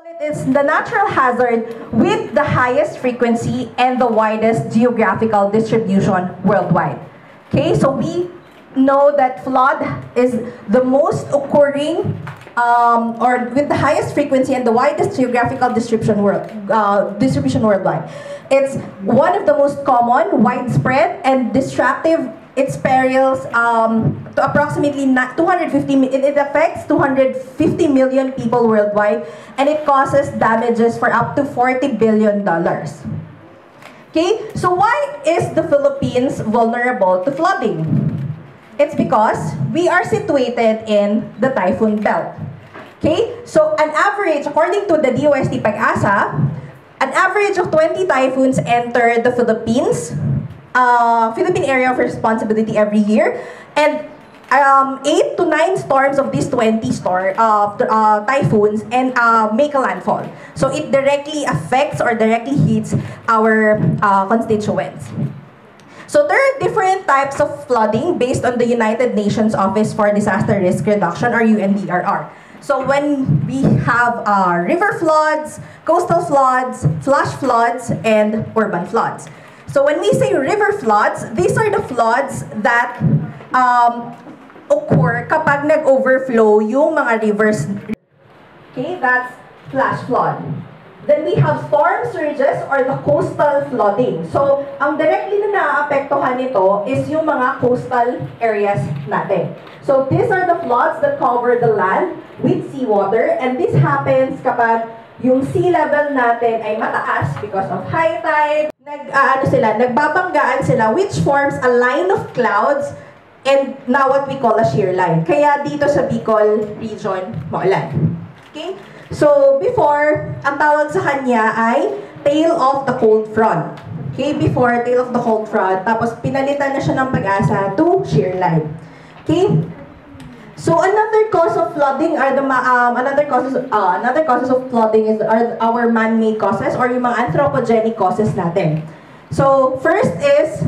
It is the natural hazard with the highest frequency and the widest geographical distribution worldwide. Okay, so we know that flood is the most occurring or with the highest frequency and the widest geographical distribution worldwide. It's one of the most common, widespread, and destructive. Its perils to approximately 250. It affects 250 million people worldwide, and it causes damages for up to $40 billion. Okay, so why is the Philippines vulnerable to flooding? It's because we are situated in the typhoon belt. Okay, so an average, according to the DOST Pag-asa, an average of 20 typhoons enter the Philippine area of responsibility every year, and 8 to 9 storms of these 20 typhoons and make a landfall. So it directly affects or directly hits our constituents. So there are different types of flooding based on the United Nations Office for Disaster Risk Reduction, or UNDRR. So when we have river floods, coastal floods, flash floods, and urban floods. So when we say river floods, these are the floods that occur kapag nag-overflow yung mga rivers. Okay, that's flash flood. Then we have storm surges or the coastal flooding. So ang directly na naaapektuhan nito is yung mga coastal areas natin. So these are the floods that cover the land with seawater, and this happens kapag yung sea level natin ay mataas because of high tide. Nagbabanggaan sila, which forms a line of clouds and now what we call a shear line. Kaya dito sa Bicol region, maulan. Okay? So before, ang tawag sa kanya ay tail of the cold front. Okay? Before, tail of the cold front. Tapos pinalitan na siya ng Pag-asa to shear line. Okay? So another cause of flooding are another causes of flooding are our man-made causes or yung mga anthropogenic causes natin. So first is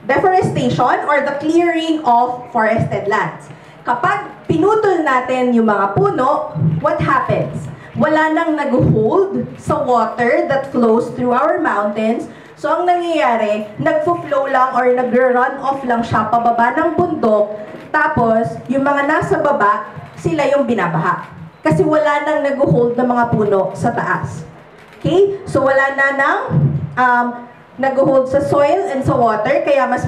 deforestation or the clearing of forested lands. Kapag pinutol natin yung mga puno, what happens? Wala nang nag-hold sa water that flows through our mountains. So ang nangyayari, nagfo-flow lang or nag-run off lang siya pababa ng bundok. Tapos, yung mga nasa baba, sila yung binabaha. Kasi wala nang nag-hold ng mga puno sa taas. Okay? So wala na nang nag-hold sa soil and sa water, kaya mas